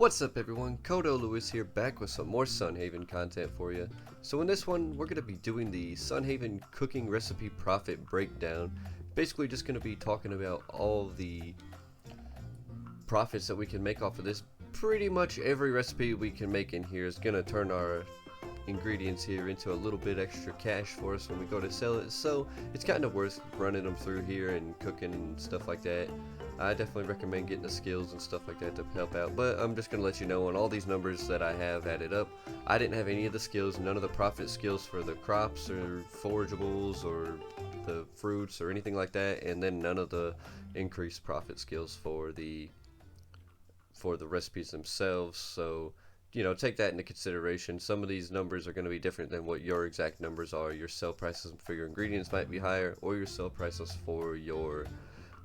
What's up everyone, Kodo Lewis here, back with some more Sunhaven content for you. So in this one, we're going to be doing the Sunhaven cooking recipe profit breakdown. Basically just going to be talking about all the profits that we can make off of this. Pretty much every recipe we can make in here is going to turn our ingredients here into a little bit extra cash for us when we go to sell it. So it's kind of worth running them through here and cooking and stuff like that. I definitely recommend getting the skills and stuff like that to help out, but I'm just going to let you know on all these numbers that I have added up, I didn't have any of the skills, none of the profit skills for the crops or forageables or the fruits or anything like that, and then none of the increased profit skills for the recipes themselves. So you know, take that into consideration. Some of these numbers are going to be different than what your exact numbers are. Your sell prices for your ingredients might be higher, or your sell prices for your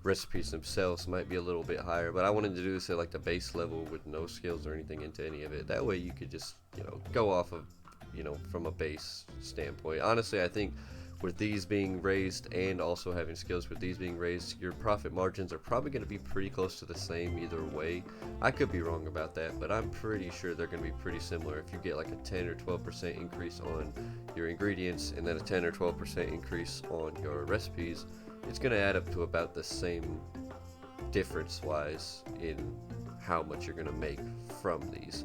recipes themselves might be a little bit higher, but I wanted to do this at like the base level with no skills or anything into any of it. That way you could just, you know, go off of, you know, from a base standpoint. Honestly, I think with these being raised and also having skills with these being raised, your profit margins are probably going to be pretty close to the same either way. I could be wrong about that, but I'm pretty sure they're going to be pretty similar. If you get like a 10 or 12% increase on your ingredients and then a 10 or 12% increase on your recipes, it's going to add up to about the same difference wise in how much you're going to make from these.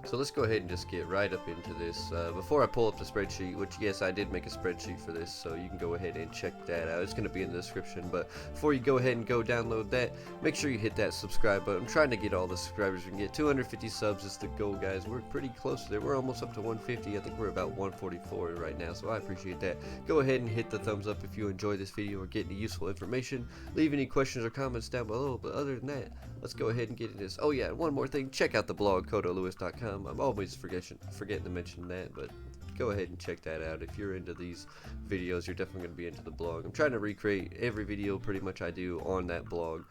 So let's go ahead and just get right up into this. Before I pull up the spreadsheet, which yes, I did make a spreadsheet for this, so you can go ahead and check that out. It's going to be in the description, but before you go ahead and go download that, make sure you hit that subscribe button. I'm trying to get all the subscribers we can get. 250 subs is the goal, guys. We're pretty close there. We're almost up to 150. I think we're about 144 right now, so I appreciate that. Go ahead and hit the thumbs up if you enjoy this video or get any useful information. Leave any questions or comments down below, but other than that, let's go ahead and get into this. Oh yeah, one more thing. Check out the blog, kodolewis.com. I'm always forgetting to mention that, but go ahead and check that out. If you're into these videos, you're definitely going to be into the blog. I'm trying to recreate every video pretty much I do on that blog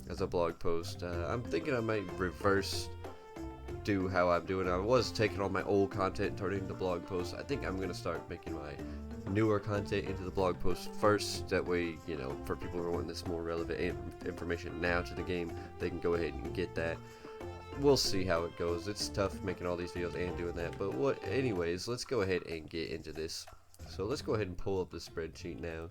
as a blog post. I'm thinking I might reverse do how I'm doing. I was taking all my old content and turning it into blog posts. I think I'm going to start making my newer content into the blog post first. That way, you know, for people who are wanting this more relevant information now to the game, they can go ahead and get that. We'll see how it goes. It's tough making all these videos and doing that, but anyways, let's go ahead and get into this. So let's go ahead and pull up the spreadsheet now.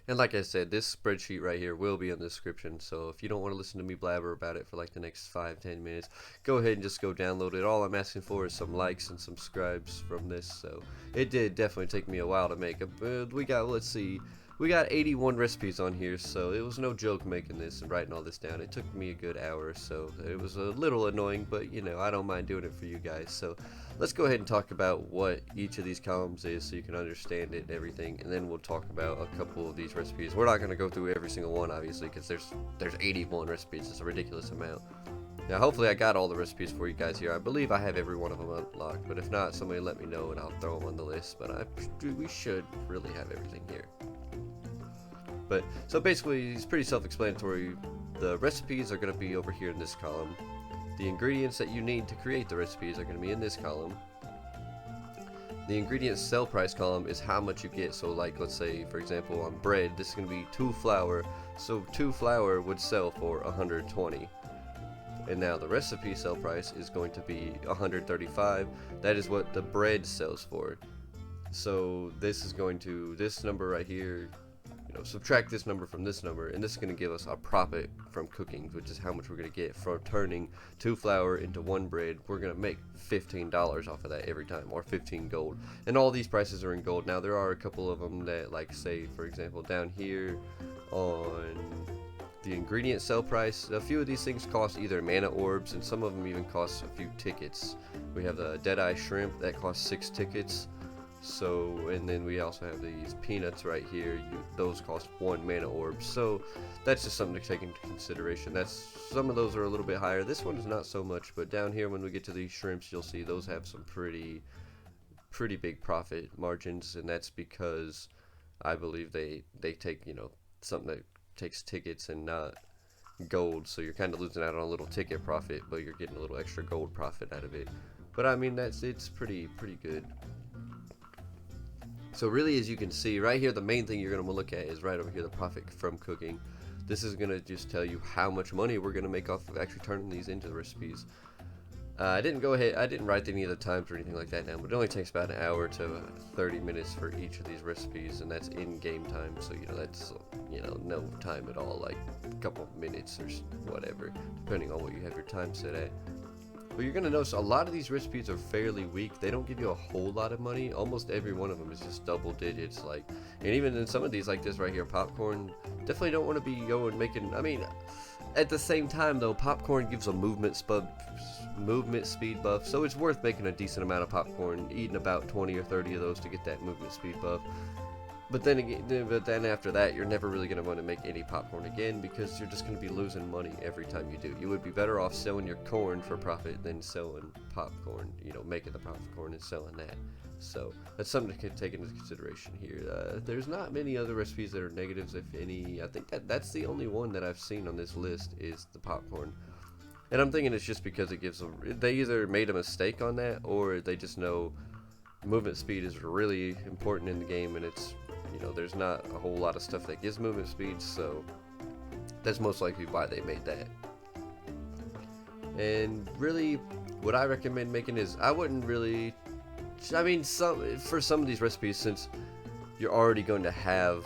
And like I said, this spreadsheet right here will be in the description, so if you don't want to listen to me blabber about it for like the next 5-10 minutes, go ahead and just go download it. All I'm asking for is some likes and subscribes from this. So it did definitely take me a while to make it. We got, let's see, we got 81 recipes on here, so it was no joke making this and writing all this down. It took me a good hour or so. It was a little annoying, but you know, I don't mind doing it for you guys. So let's go ahead and talk about what each of these columns is so you can understand it and everything, and then we'll talk about a couple of these recipes. We're not going to go through every single one, obviously, because there's 81 recipes. It's a ridiculous amount. Now, hopefully I got all the recipes for you guys here. I believe I have every one of them unlocked, but if not, somebody let me know and I'll throw them on the list. But we should really have everything here. But so basically, it's pretty self-explanatory. The recipes are going to be over here in this column. The ingredients that you need to create the recipes are going to be in this column. The ingredients sell price column is how much you get. So like, let's say for example on bread, this is going to be 2 flour. So 2 flour would sell for 120. And now the recipe sell price is going to be 135. That is what the bread sells for. So this is going to, this number right here, subtract this number from this number, and this is going to give us our profit from cooking, which is how much we're going to get from turning 2 flour into 1 bread. We're going to make $15 off of that every time, or 15 gold. And all these prices are in gold. Now there are a couple of them that, like, say for example down here on the ingredient sell price, a few of these things cost either mana orbs, and some of them even cost a few tickets. We have the Deadeye shrimp that costs 6 tickets. So, and then we also have these peanuts right here. Those cost 1 mana orb. So that's just something to take into consideration. Some of those are a little bit higher. This one is not so much, but down here when we get to these shrimps, you'll see those have some pretty big profit margins, and that's because I believe they take, you know, something that takes tickets and not gold. So you're kind of losing out on a little ticket profit, but you're getting a little extra gold profit out of it. But I mean, it's pretty good. So really, as you can see right here, the main thing you're going to look at is right over here, the profit from cooking. This is going to just tell you how much money we're going to make off of actually turning these into recipes. I didn't write any of the times or anything like that down, but it only takes about an hour to 30 minutes for each of these recipes, and that's in-game time, so that's no time at all, like a couple minutes or whatever, depending on what you have your time set at. But you're gonna notice a lot of these recipes are fairly weak. They don't give you a whole lot of money. Almost every one of them is just double digits, and even in some of these, like this right here, popcorn, definitely don't want to be making. I mean, at the same time though, popcorn gives a movement speed buff, so it's worth making a decent amount of popcorn, eating about 20 or 30 of those to get that movement speed buff. But then after that, you're never really going to want to make any popcorn again, because you're just going to be losing money every time you do. You would be better off selling your corn for profit than selling popcorn, making the popcorn and selling that. So that's something to take into consideration here. There's not many other recipes that are negatives, if any. I think that's the only one that I've seen on this list is the popcorn. And I'm thinking it's just because they either made a mistake on that, or they just know movement speed is really important in the game, and it's there's not a whole lot of stuff that gives movement speed, so that's most likely why they made that. And really, what I recommend making is, for some of these recipes, since you're already going to have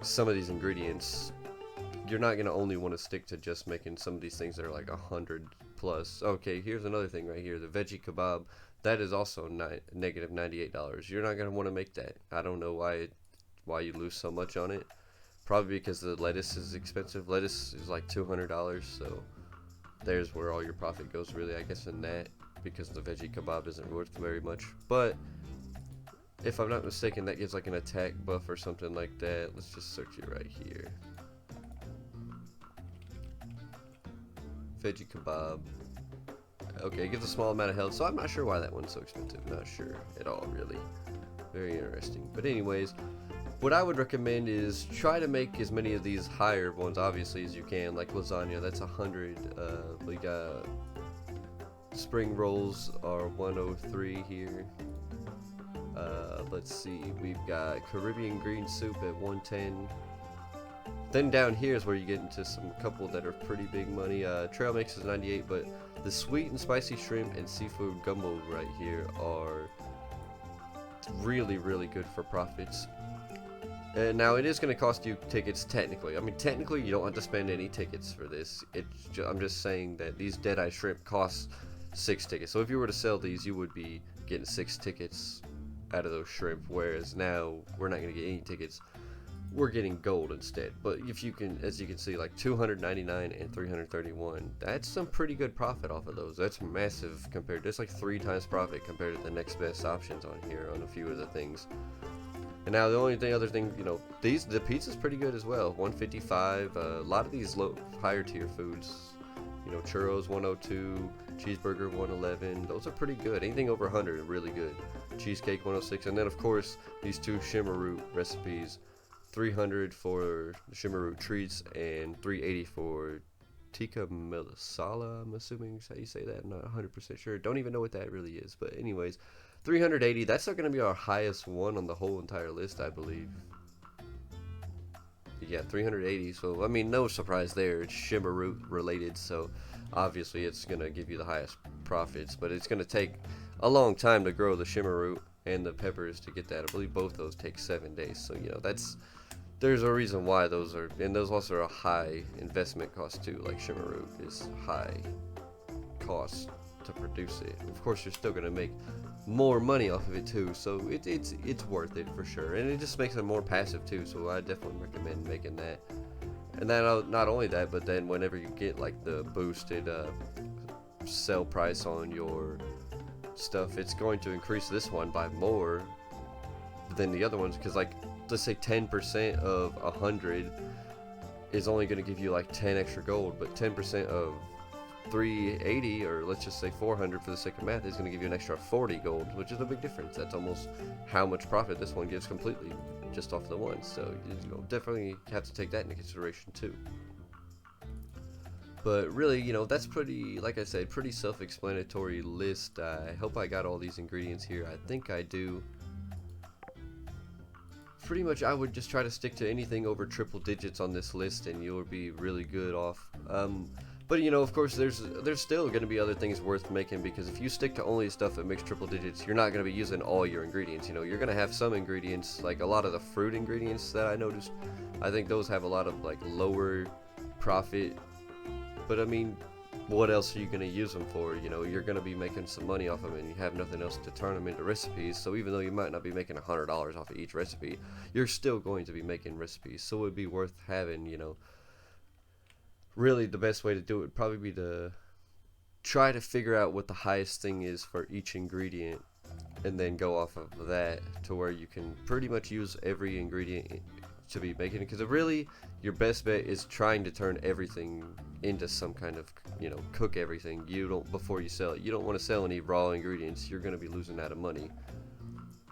some of these ingredients, you're not going to only want to stick to just making some of these things that are like 100 plus. Okay, here's another thing right here, the veggie kebab. That is also negative $98. You're not going to want to make that. I don't know why you lose so much on it. Probably because the lettuce is expensive. Lettuce is like $200, so there's where all your profit goes, really, I guess, in that, because the veggie kebab isn't worth very much. But if I'm not mistaken, that gives like an attack buff or something like that. Let's just search it right here. Veggie kebab. Okay, it gives a small amount of health, so I'm not sure why that one's so expensive. Not sure at all, really. Very interesting. But anyways, what I would recommend is try to make as many of these higher ones, obviously, as you can. Like lasagna, that's 100. We got spring rolls are 103 here. Let's see, we've got Caribbean green soup at 110. Then down here is where you get into some couple that are pretty big money. Trail mix is 98, but the sweet and spicy shrimp and seafood gumbo right here are really, really good for profits. Now it is going to cost you tickets technically. I mean, technically you don't have to spend any tickets for this. I'm just saying that these Deadeye shrimp cost 6 tickets. So if you were to sell these, you would be getting 6 tickets out of those shrimp. Whereas now we're not going to get any tickets. We're getting gold instead. But if you can, as you can see, like 299 and 331, that's some pretty good profit off of those. That's massive compared. That's like 3 times profit compared to the next best options on here on a few of the things. And now the other thing, the pizza's pretty good as well. 155. A lot of these higher tier foods, churros 102, cheeseburger 111. Those are pretty good. Anything over 100 are really good. Cheesecake 106, and then of course these 2 shimmer root recipes. 300 for the shimmer root treats and 380 for tikka masala. I'm assuming is how you say that. I'm not 100% sure. Don't even know what that really is. But anyways, 380. That's not going to be our highest one on the whole entire list, I believe. Yeah, 380. So I mean, no surprise there. It's shimmer root related, so obviously it's going to give you the highest profits. But it's going to take a long time to grow the shimmer root and the peppers to get that. I believe both those take 7 days. So there's a reason why those are, and those also are a high investment cost too. Like shimmer root is high cost to produce it. Of course, you're still gonna make more money off of it too, so it's worth it for sure. And it just makes it more passive too. So I definitely recommend making that. And then not only that, but then whenever you get like the boosted sell price on your stuff, it's going to increase this one by more than the other ones, because like let's say 10% of 100 is only going to give you like 10 extra gold, but 10% of 380, or let's just say 400 for the sake of math, is going to give you an extra 40 gold, which is a big difference. That's almost how much profit this one gives completely just off the one. So definitely have to take that into consideration too. But really, that's pretty, like I said, pretty self-explanatory list. I hope I got all these ingredients here. I think I do. pretty much I would just try to stick to anything over triple digits on this list, and you'll be really good off. But you know, of course, there's still going to be other things worth making, because if you stick to only stuff that makes triple digits, you're not going to be using all your ingredients. You know, you're going to have some ingredients, like a lot of the fruit ingredients that I noticed. I think those have a lot of like lower profit. But I mean, what else are you going to use them for? You know, you're going to be making some money off them, and you have nothing else to turn them into recipes. So even though you might not be making $100 off of each recipe, you're still going to be making recipes. So it would be worth having, you know. Really, the best way to do it would probably be to try to figure out what the highest thing is for each ingredient, and then go off of that to where you can pretty much use every ingredient to be making it. Because really, your best bet is trying to turn everything into some kind of, you know, cook everything. You don't, before you sell it, you don't want to sell any raw ingredients. You're going to be losing out of money.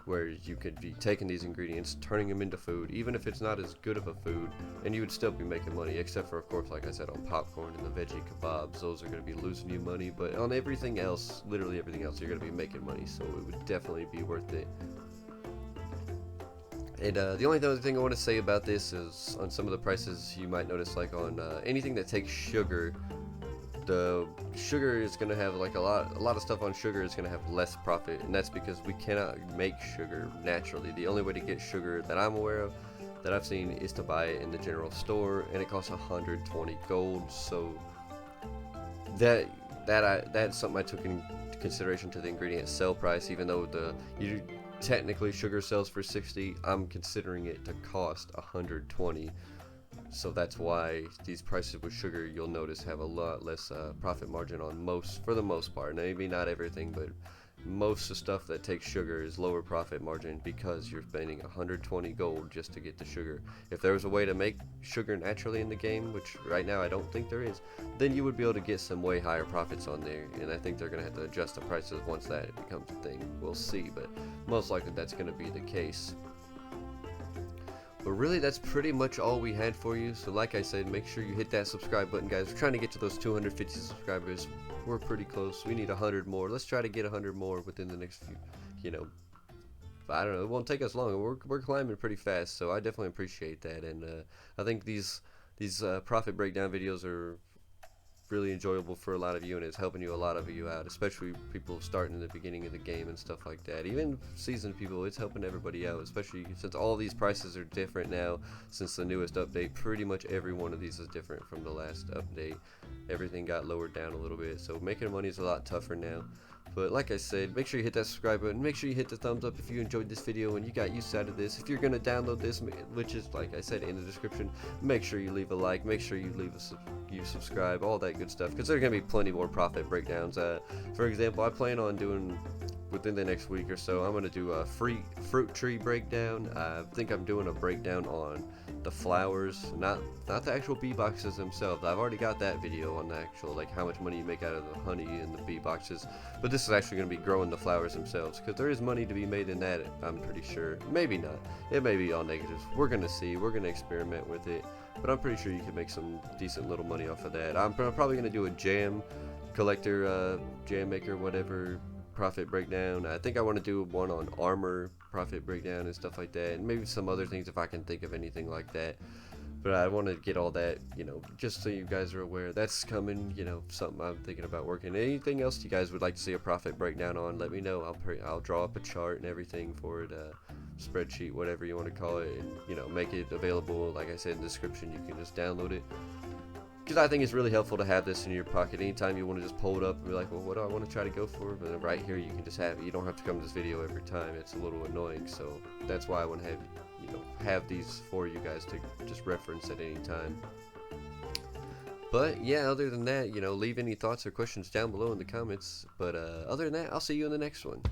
Where you could be taking these ingredients, turning them into food, even if it's not as good of a food, and you would still be making money, except for, of course, like I said, on popcorn and the veggie kebabs. Those are going to be losing you money, but on everything else, literally everything else, you're going to be making money, so it would definitely be worth it. And the only other thing I want to say about this is on some of the prices you might notice, like on anything that takes sugar, the sugar is going to have like a lot of stuff on sugar is going to have less profit, and that's because we cannot make sugar naturally. The only way to get sugar that I'm aware of, that I've seen, is to buy it in the general store, and it costs 120 gold. So that's something I took into consideration to the ingredient sell price. Even though technically sugar sells for 60, I'm considering it to cost 120. So that's why these prices with sugar, you'll notice, have a lot less profit margin on for the most part. Maybe not everything, but most of the stuff that takes sugar is lower profit margin, because you're spending 120 gold just to get the sugar. If there was a way to make sugar naturally in the game, which right now I don't think there is, then you would be able to get some way higher profits on there, and I think they're going to have to adjust the prices once that becomes a thing. We'll see, but most likely that's going to be the case. But really, that's pretty much all we had for you. So like I said, make sure you hit that subscribe button, guys. We're trying to get to those 250 subscribers. We're pretty close. We need 100 more. Let's try to get 100 more within the next few, you know, I don't know, it won't take us long. We're climbing pretty fast, so I definitely appreciate that. And I think these profit breakdown videos are really enjoyable for a lot of you, and it's helping a lot of you out, especially people starting in the beginning of the game and stuff like that. Even seasoned people, it's helping everybody out, especially since all these prices are different now since the newest update. Pretty much every one of these is different from the last update. Everything got lowered down a little bit, so making money is a lot tougher now. But like I said, make sure you hit that subscribe button. Make sure you hit the thumbs up if you enjoyed this video and you got use out of this. If you're going to download this, which is, like I said, in the description, make sure you leave a like. Make sure you subscribe, all that good stuff, because there's going to be plenty more profit breakdowns. For example, I plan on doing, within the next week or so, I'm going to do a free fruit tree breakdown. I think I'm doing a breakdown on the flowers, not the actual bee boxes themselves. I've already got that video on the actual, like, how much money you make out of the honey and the bee boxes, but this is actually going to be growing the flowers themselves, because there is money to be made in that, I'm pretty sure. Maybe not. It may be all negatives. We're going to see. We're going to experiment with it, but I'm pretty sure you can make some decent little money off of that. I'm probably going to do a jam collector, jam maker, whatever, profit breakdown. I think I want to do one on armor profit breakdown and stuff like that, and maybe some other things if I can think of anything like that. But I want to get all that, you know, just so you guys are aware that's coming, you know, something I'm thinking about working. Anything else you guys would like to see a profit breakdown on, let me know. I'll draw up a chart and everything for it, spreadsheet, whatever you want to call it, and, you know, make it available. Like I said, in the description, you can just download it, because I think it's really helpful to have this in your pocket. Anytime you want to just pull it up and be like, well, what do I want to try to go for? But right here, you can just have it. You don't have to come to this video every time. It's a little annoying, so that's why I want to have these for you guys to just reference at any time. But yeah, other than that, you know, leave any thoughts or questions down below in the comments. But other than that, I'll see you in the next one.